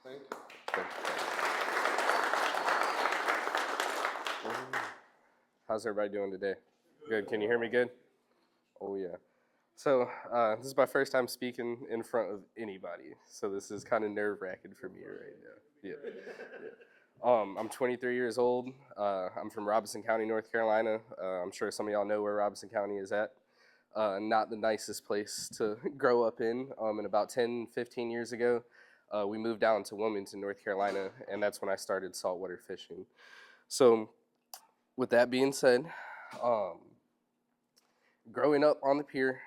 Thank you. How's everybody doing today? Good. Can you hear me good? Oh, yeah. So, this is my first time speaking in front of anybody. So, this is kind of nerve wracking for me right now. Yeah. I'm 23 years old. I'm from Robinson County, North Carolina. I'm sure some of y'all know where Robinson County is at. Not the nicest place to grow up in. And about 10, 15 years ago, we moved down to Wilmington, North Carolina, and that's when I started saltwater fishing. So, with that being said, um, growing up on the pier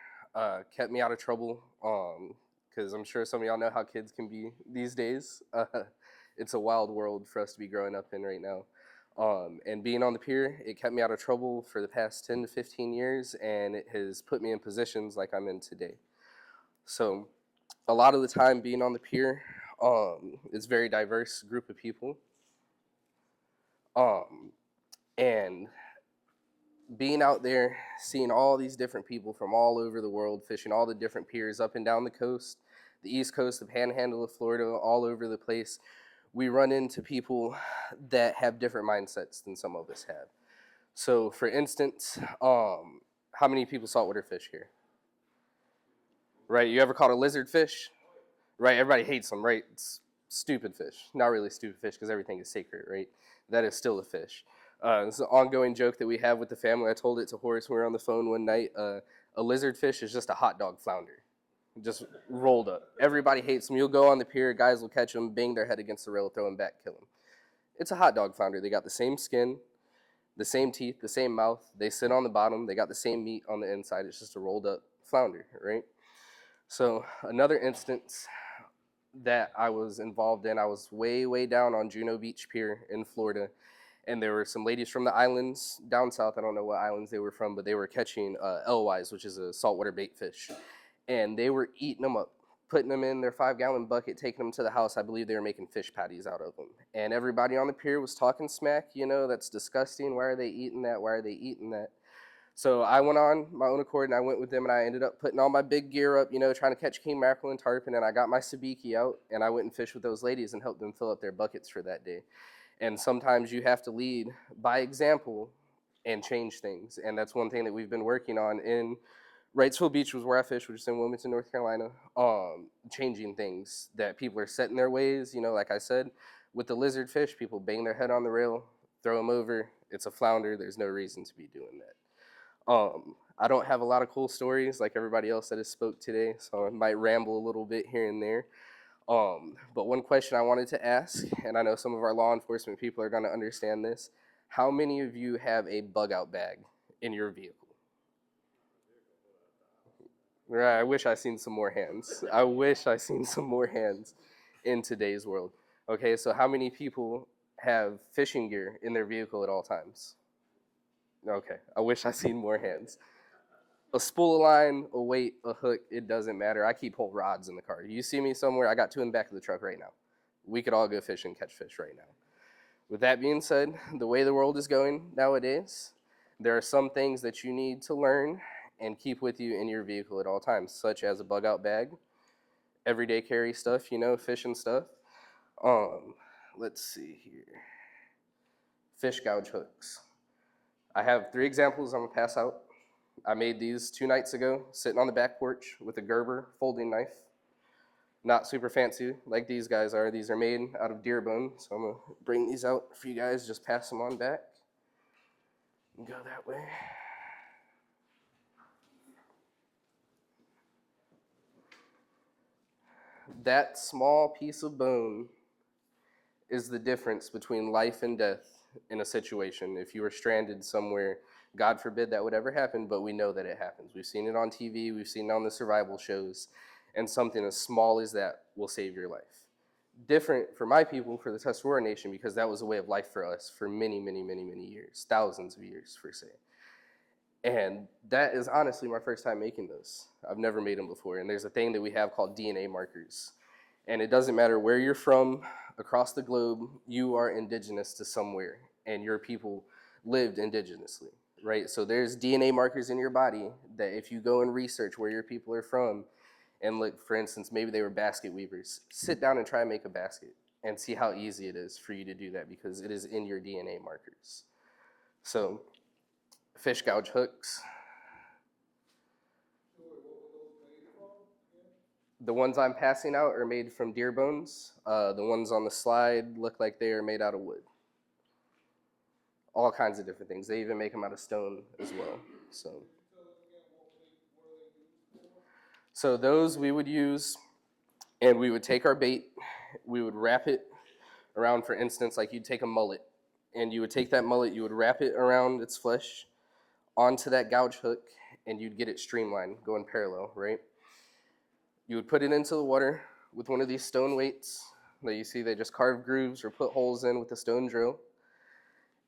kept me out of trouble because I'm sure some of y'all know how kids can be these days. It's a wild world for us to be growing up in right now. And being on the pier, it kept me out of trouble for the past 10 to 15 years, and it has put me in positions like I'm in today. So, a lot of the time being on the pier, it's a very diverse group of people. Um, and being out there, seeing all these different people from all over the world, fishing all the different piers up and down the coast, the East Coast, the Panhandle of Florida, all over the place, we run into people that have different mindsets than some of us have. So, for instance, how many people saltwater fish here? Right? You ever caught a lizard fish? Right? Everybody hates them, right? It's stupid fish. Not really stupid fish because everything is sacred, right? That is still a fish. It's an ongoing joke that we have with the family. I told it to Horace when we were on the phone one night. A lizard fish is just a hot dog flounder, just rolled up. Everybody hates them. You'll go on the pier, guys will catch them, bang their head against the rail, throw them back, kill them. It's a hot dog flounder. They got the same skin, the same teeth, the same mouth. They sit on the bottom. They got the same meat on the inside. It's just a rolled up flounder, right? So another instance that I was involved in, I was way, way down on Juno Beach Pier in Florida. And there were some ladies from the islands down south. I don't know what islands they were from, but they were catching alewives, which is a saltwater bait fish. And they were eating them up, putting them in their 5-gallon bucket, taking them to the house. I believe they were making fish patties out of them. And everybody on the pier was talking smack, that's disgusting. Why are they eating that? Why are they eating that? So I went on my own accord and I went with them and I ended up putting all my big gear up, trying to catch king mackerel and tarpon. And I got my sabiki out and I went and fished with those ladies and helped them fill up their buckets for that day. And sometimes you have to lead by example and change things. And that's one thing that we've been working on in Wrightsville Beach was where I fished, which is in Wilmington, North Carolina, changing things that people are set in their ways. Like I said, with the lizard fish, people bang their head on the rail, throw them over. It's a flounder. There's no reason to be doing that. I don't have a lot of cool stories like everybody else that has spoke today, so I might ramble a little bit here and there. But one question I wanted to ask, and I know some of our law enforcement people are going to understand this, how many of you have a bug out bag in your vehicle? Right, I wish I seen some more hands. I wish I seen some more hands in today's world. Okay, so how many people have fishing gear in their vehicle at all times? Okay, I wish I seen more hands. A spool of line, a weight, a hook, it doesn't matter. I keep whole rods in the car. You see me somewhere, I got 2 in the back of the truck right now. We could all go fish and catch fish right now. With that being said, the way the world is going nowadays, there are some things that you need to learn and keep with you in your vehicle at all times, such as a bug out bag, everyday carry stuff, fishing stuff. Um, let's see here. Fish gouge hooks. I have 3 examples I'm gonna pass out. I made these 2 nights ago, sitting on the back porch with a Gerber folding knife. Not super fancy like these guys are. These are made out of deer bone. So I'm gonna bring these out for you guys, just pass them on back. And go that way. That small piece of bone is the difference between life and death in a situation. If you were stranded somewhere, God forbid that would ever happen, but we know that it happens. We've seen it on TV, we've seen it on the survival shows, and something as small as that will save your life. Different for my people, for the Tuscarora Nation, because that was a way of life for us for many, many, many, many years, thousands of years, per se. And that is honestly my first time making those. I've never made them before. And there's a thing that we have called DNA markers. And it doesn't matter where you're from across the globe, you are indigenous to somewhere. And your people lived indigenously, right? So there's DNA markers in your body that if you go and research where your people are from, and look, for instance, maybe they were basket weavers, sit down and try and make a basket. and see how easy it is for you to do that because it is in your DNA markers. So, fish gouge hooks. The ones I'm passing out are made from deer bones. The ones on the slide look like they are made out of wood. All kinds of different things. They even make them out of stone as well. So those we would use, and we would take our bait, we would wrap it around, for instance, like you'd take a mullet, and you would take that mullet, you would wrap it around its flesh onto that gouge hook, and you'd get it streamlined, going parallel, right? You would put it into the water with one of these stone weights that you see they just carve grooves or put holes in with a stone drill.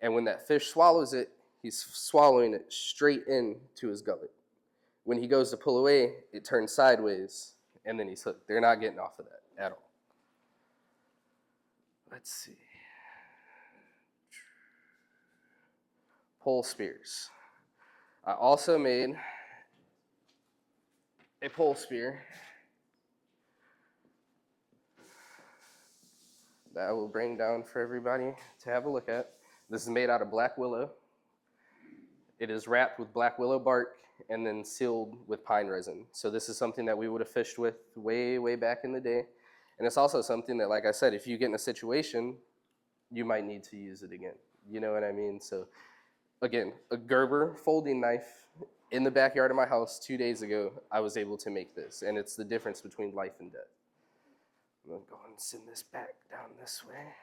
And when that fish swallows it, he's swallowing it straight into his gullet. When he goes to pull away, it turns sideways, and then he's hooked. They're not getting off of that at all. Let's see. Pole spears. I also made a pole spear that I will bring down for everybody to have a look at. This is made out of black willow. It is wrapped with black willow bark and then sealed with pine resin. So this is something that we would have fished with way, way back in the day. And it's also something that, like I said, if you get in a situation, you might need to use it again. You know what I mean? So again, a Gerber folding knife in the backyard of my house 2 days ago, I was able to make this. And it's the difference between life and death. I'm going to go and send this back down this way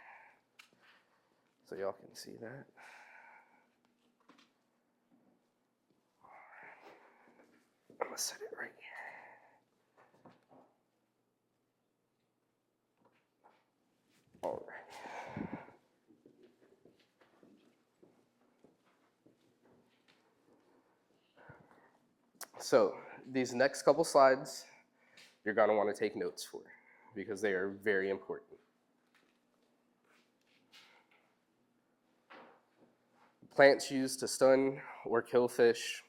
so y'all can see that. I'm going to set it right here. All right. So these next couple slides, you're going to want to take notes for because they are very important. Plants used to stun or kill fish.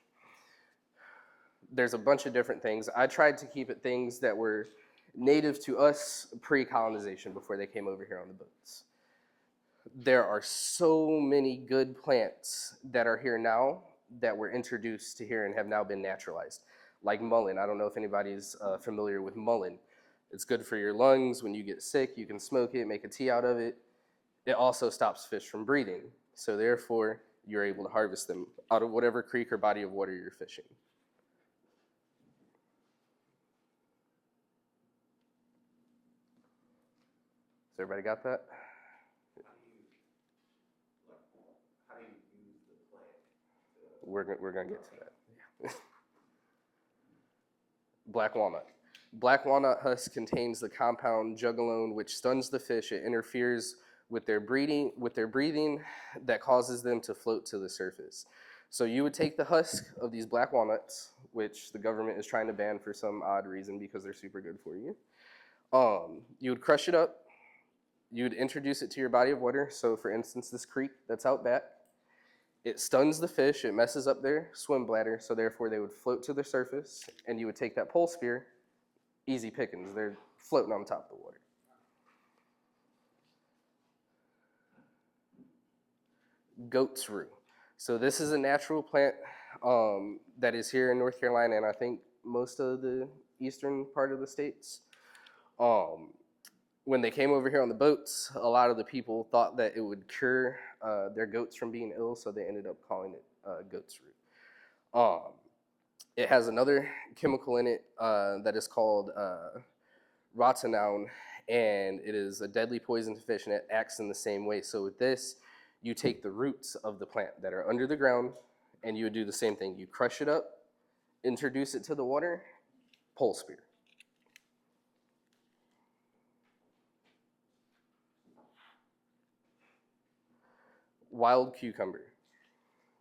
There's a bunch of different things. I tried to keep it things that were native to us pre-colonization before they came over here on the boats. There are so many good plants that are here now that were introduced to here and have now been naturalized. Like mullein. I don't know if anybody's familiar with mullein. It's good for your lungs. When you get sick, you can smoke it, make a tea out of it. It also stops fish from breeding. So therefore, you're able to harvest them out of whatever creek or body of water you're fishing. So everybody got that? How do you use the plant? We're going to get to that. Yeah. Black walnut. Black walnut husk contains the compound jugalone, which stuns the fish. It interferes with their breathing that causes them to float to the surface. So you would take the husk of these black walnuts, which the government is trying to ban for some odd reason because they're super good for you. You would crush it up. You would introduce it to your body of water. So for instance, this creek that's out back, it stuns the fish. It messes up their swim bladder. So therefore they would float to the surface, and you would take that pole spear. Easy pickings. They're floating on top of the water. Goat's rue. So this is a natural plant that is here in North Carolina and I think most of the eastern part of the states. When they came over here on the boats, a lot of the people thought that it would cure their goats from being ill, so they ended up calling it goat's rue. It has another chemical in it that is called rotenone, and it is a deadly poison to fish, and it acts in the same way. So with this, you take the roots of the plant that are under the ground, and you would do the same thing. You crush it up, introduce it to the water, pole spear. Wild cucumber.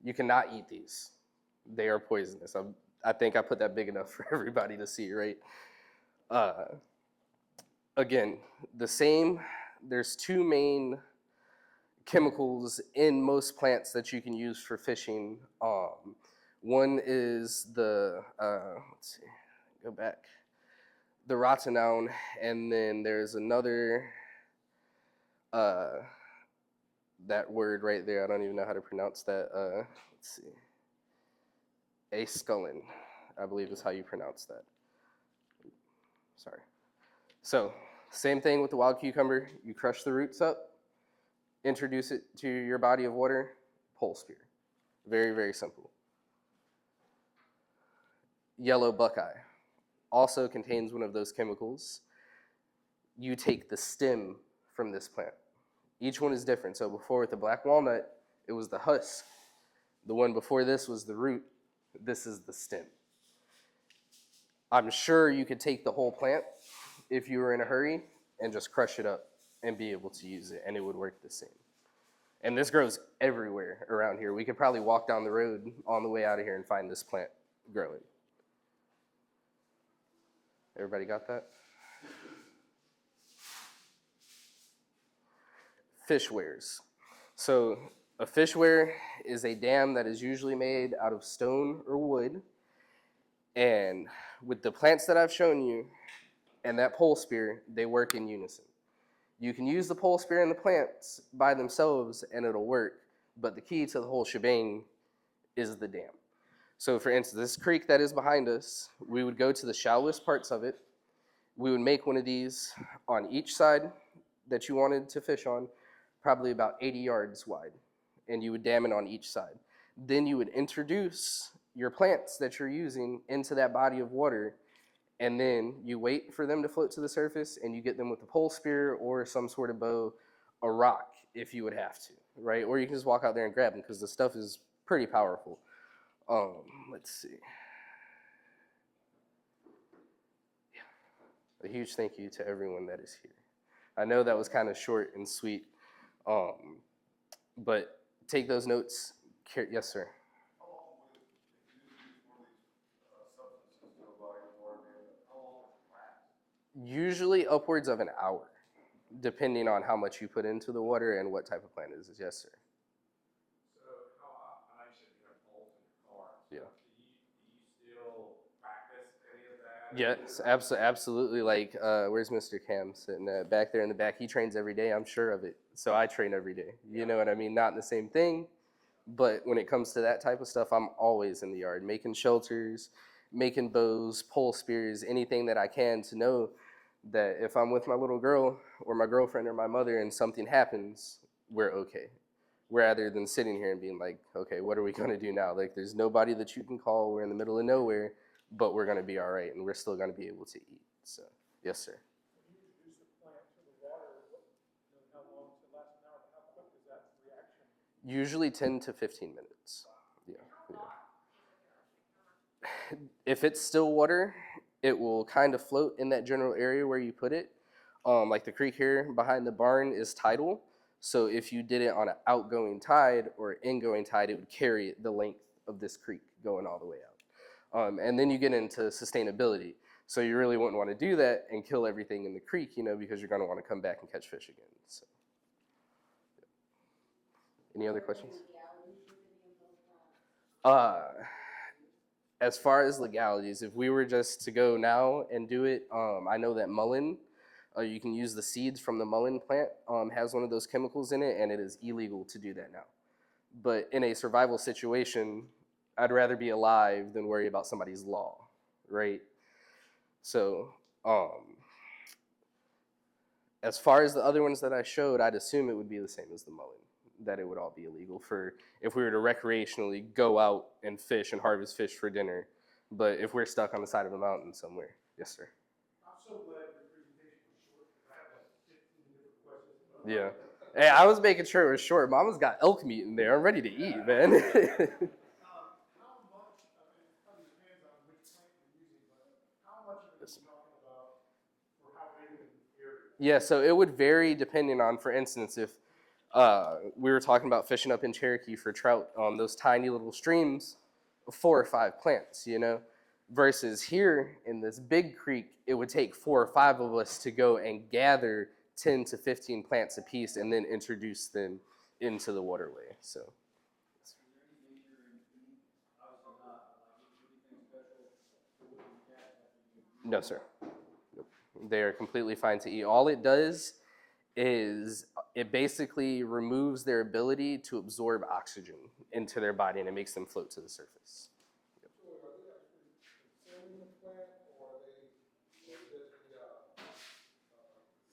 You cannot eat these. They are poisonous. I think I put that big enough for everybody to see, right? Again, the same. There's two main chemicals in most plants that you can use for fishing. One is the, let's see, go back, the rotenone, and then there's another, that word right there, I don't even know how to pronounce that. Let's see. Ascullen, I believe is how you pronounce that. Sorry. So, same thing with the wild cucumber. You crush the roots up, introduce it to your body of water, pole spear. Very, very simple. Yellow buckeye also contains one of those chemicals. You take the stem from this plant. Each one is different. So before with the black walnut, it was the husk. The one before this was the root. This is the stem. I'm sure you could take the whole plant if you were in a hurry and just crush it up and be able to use it, and it would work the same. And this grows everywhere around here. We could probably walk down the road on the way out of here and find this plant growing. Everybody got that? Fish wares. So a fish ware is a dam that is usually made out of stone or wood. And with the plants that I've shown you and that pole spear, they work in unison. You can use the pole spear and the plants by themselves and it'll work. But the key to the whole shebang is the dam. So for instance, this creek that is behind us, we would go to the shallowest parts of it. We would make one of these on each side that you wanted to fish on, probably about 80 yards wide, and you would dam it on each side. Then you would introduce your plants that you're using into that body of water, and then you wait for them to float to the surface, and you get them with a pole spear or some sort of bow, a rock if you would have to, right? Or you can just walk out there and grab them because the stuff is pretty powerful. Let's see. A huge thank you to everyone that is here. I know that was kind of short and sweet, but take those notes. Yes, sir. How long would it, if you use one of these substances to a body of water, how long would it last? Usually upwards of an hour, depending on how much you put into the water and what type of plant it is. Yes, sir. So how, I said you have holes in your car. So Yeah. do you still practice any of that? Yes, absolutely. Like, where's Mr. Cam sitting back there in the back? He trains every day. I'm sure of it. So I train every day. You know what I mean? Not the same thing, but when it comes to that type of stuff, I'm always in the yard making shelters, making bows, pole spears, anything that I can to know that if I'm with my little girl or my girlfriend or my mother and something happens, we're okay. Rather than sitting here and being like, okay, what are we going to do now? Like, there's nobody that you can call. We're in the middle of nowhere, but we're going to be all right, and we're still going to be able to eat. So, yes, sir. When you introduce the plant to the water, how long does it last an hour? How quick is that reaction? Usually 10 to 15 minutes. Yeah. If it's still water, it will kind of float in that general area where you put it. Like the creek here behind the barn is tidal. So if you did it on an outgoing tide or ingoing tide, it would carry it the length of this creek going all the way out. And then you get into sustainability. So you really wouldn't want to do that and kill everything in the creek, because you're going to want to come back and catch fish again. So, yeah. Any other questions? As far as legalities, if we were just to go now and do it, I know that mullein, you can use the seeds from the mullein plant, has one of those chemicals in it, and it is illegal to do that now. But in a survival situation, I'd rather be alive than worry about somebody's law, right? So, as far as the other ones that I showed, I'd assume it would be the same as the mullein, that it would all be illegal for if we were to recreationally go out and fish and harvest fish for dinner. But if we're stuck on the side of a mountain somewhere, yes, sir. I'm so glad your presentation was short because I have like 15 different questions. Yeah. Hey, I was making sure it was short. Mama's got elk meat in there. I'm ready to eat, man. How much, I mean, it probably depends on which plant you're using, but how much of it are you talking about for how big of an area? Yeah, so it would vary depending on, for instance, if we were talking about fishing up in Cherokee for trout, those tiny little streams, 4 or 5 plants, versus here in this big creek, it would take 4 or 5 of us to go and gather 10 to 15 plants apiece and then introduce them into the waterway. So. No, sir. Nope. They are completely fine to eat. All it does is It basically removes their ability to absorb oxygen into their body, and it makes them float to the surface. So are they actually consuming the plant, or are they, or is it the,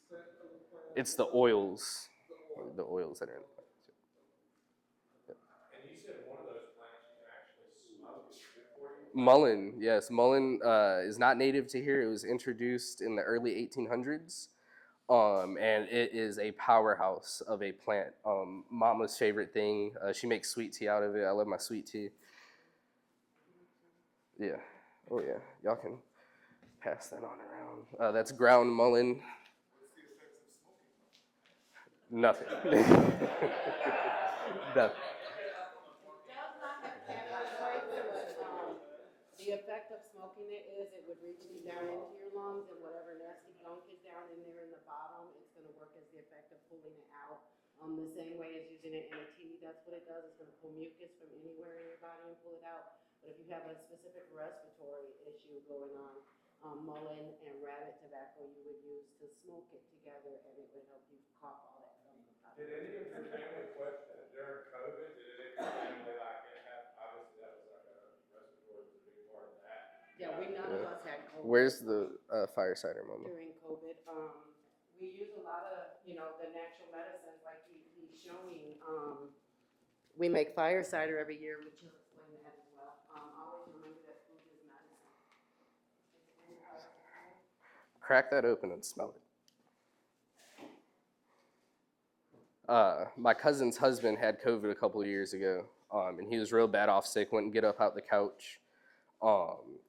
scent of the plant? It's the oils, The oil. the oils that are in the plant. And you said one of those plants you can actually smoke, is good for you? Mullein, yes. Mullein is not native to here. It was introduced in the early 1800s. And it is a powerhouse of a plant. Mama's favorite thing. She makes sweet tea out of it. I love my sweet tea. Yeah. Oh, yeah. Y'all can pass that on around. That's ground mullein. What's the effects of smoking? Nothing. Nothing. Does not have caffeine, but the effect of smoking it is it would reach deep down into your lungs, and whatever nasty gunk is down in there in the bottom, it's going to work as the effect of pulling it out. The same way as using it in a tea, that's what it does. It's going to pull mucus from anywhere in your body and pull it out. But if you have a specific respiratory issue going on, mullein and rabbit tobacco you would use to smoke it together, and it would help you cough all that gunk out. Did any of your family question during COVID, did any of your family like it have, obviously that was like respiratory was a big part of that. Yeah, none of us had COVID. Where's the fire cider, Mama? During COVID, we use a lot of, the natural medicines like he's showing. We make fire cider every year, which will explain that as well. Always remember that food is medicine. Crack that open and smell it. My cousin's husband had COVID a couple of years ago, and he was real bad off sick, wouldn't get up out the couch.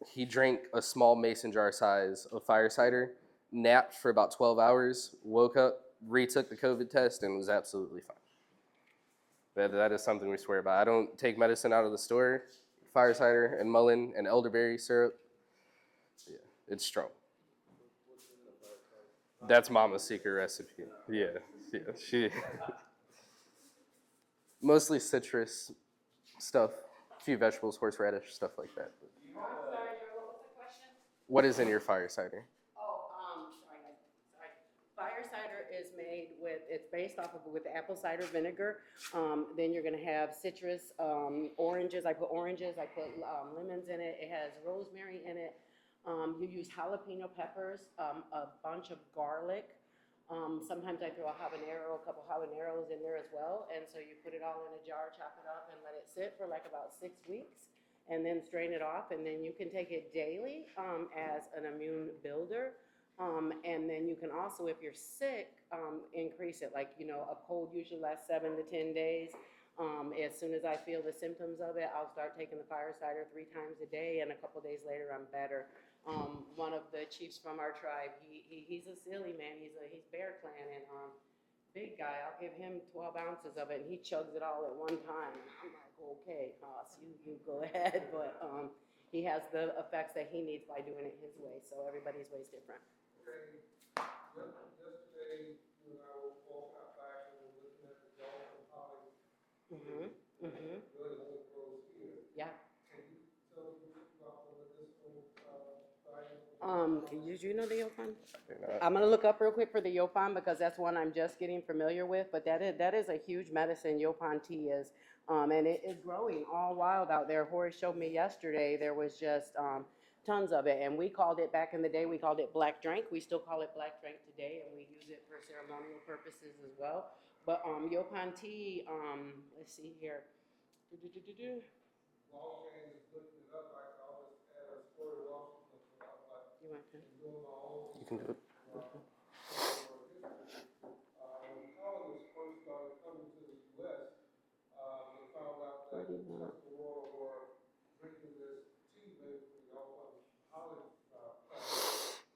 He drank a small mason jar size of fire cider, napped for about 12 hours, woke up, retook the COVID test, and was absolutely fine. That is something we swear by. I don't take medicine out of the store. Fire cider and mullein and elderberry syrup. Yeah, it's strong. That's Mama's secret recipe. Yeah. She mostly citrus stuff, a few vegetables, horseradish, stuff like that. I'm sorry, what was the question? What is in your fire cider? Sorry. Fire cider is made it's based off of with apple cider vinegar. Then you're gonna have citrus, oranges. I put lemons in it. It has rosemary in it. You use jalapeno peppers, a bunch of garlic. Sometimes I throw a couple habaneros in there as well. And so you put it all in a jar, chop it up, and let it sit for like about 6 weeks, and then strain it off. And then you can take it daily as an immune builder. And then you can also, if you're sick, increase it. Like, a cold usually lasts 7 to 10 days. As soon as I feel the symptoms of it, I'll start taking the fire cider 3 times a day, and a couple days later, I'm better. One of the chiefs from our tribe, he's a silly man. He's Bear Clan, and big guy. I'll give him 12 ounces of it, and he chugs it all at one time. And I'm like, okay, Haas, you go ahead. But he has the effects that he needs by doing it his way. So everybody's way is different. Okay, yesterday, you and I were walking out back and we were looking at the Dolphin Holly. Really only grows here. Yeah. Can you tell me about the medicinal Did you know the Yopon? I'm gonna look up real quick for the Yopon because that's one I'm just getting familiar with. But that is a huge medicine. Yopon tea is, and it is growing all wild out there. Horace showed me yesterday. There was just tons of it, and we called it back in the day. We called it black drink. We still call it black drink today, and we use it for ceremonial purposes as well. But Yopon tea. Let's see here. Walking is looking it up. I can always add a story of Washington without like You want to? doing my own. You can do it. When colonists first started coming to the U.S., they found out that Where do you want it? Tuscarora were drinking this tea made from the olive plant.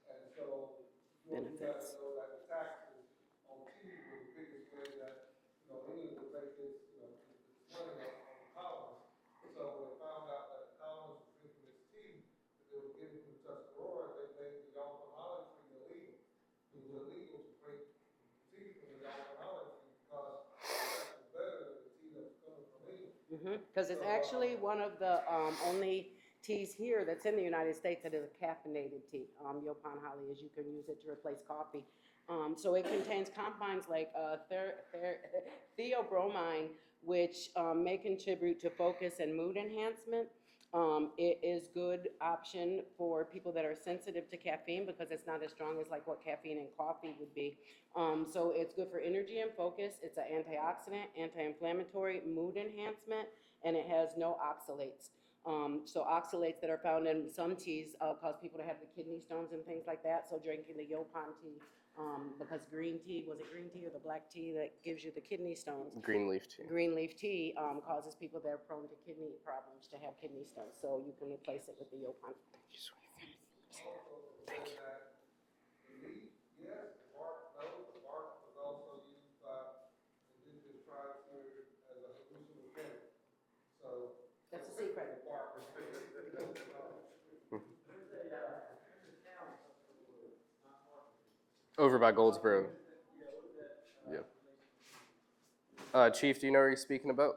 And so, you guys know that the taxes on tea were the biggest way that, England would make its money on the colonists. So when they found out that the colonists were drinking this tea that they were getting from Tuscarora, they made the olive tree illegal. It was illegal to drink tea from the olive tree because that was better than the tea that was coming from England. Because it's actually one of the only teas here that's in the United States that is a caffeinated tea. Yopon Holly is you can use it to replace coffee. So it contains compounds like theobromine, which may contribute to focus and mood enhancement. It is good option for people that are sensitive to caffeine because it's not as strong as like what caffeine in coffee would be. So it's good for energy and focus. It's an antioxidant, anti-inflammatory, mood enhancement, and it has no oxalates. So oxalates that are found in some teas cause people to have the kidney stones and things like that. So drinking the Yopon tea, because green tea, was it green tea or the black tea that gives you the kidney stones? Green leaf tea. Green leaf tea causes people that are prone to kidney problems to have kidney stones. So you can replace it with the Yopon. Thank you, sweetie. Thank you. The leaf, yes, the bark, no, the bark was also used by indigenous tribes here as a hallucinogenic. So. That's a secret. The bark is. Over by Goldsboro. Yeah. Chief, do you know what you're speaking about?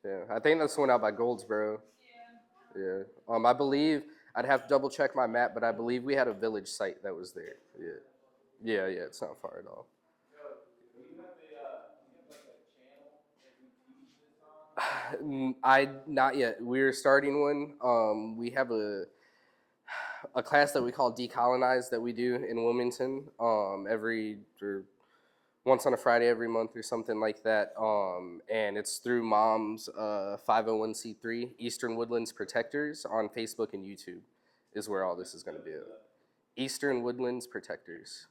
Yeah, I think that's the one out by Goldsboro. Yeah. I believe I'd have to double check my map, but I believe we had a village site that was there. Yeah. Yeah, it's not far at all. I not yet. We're starting one. We have a class that we call Decolonize that we do in Wilmington. Once on a Friday every month or something like that. And it's through Mom's 501c3 Eastern Woodlands Protectors on Facebook and YouTube is where all this is going to be. Eastern Woodlands Protectors.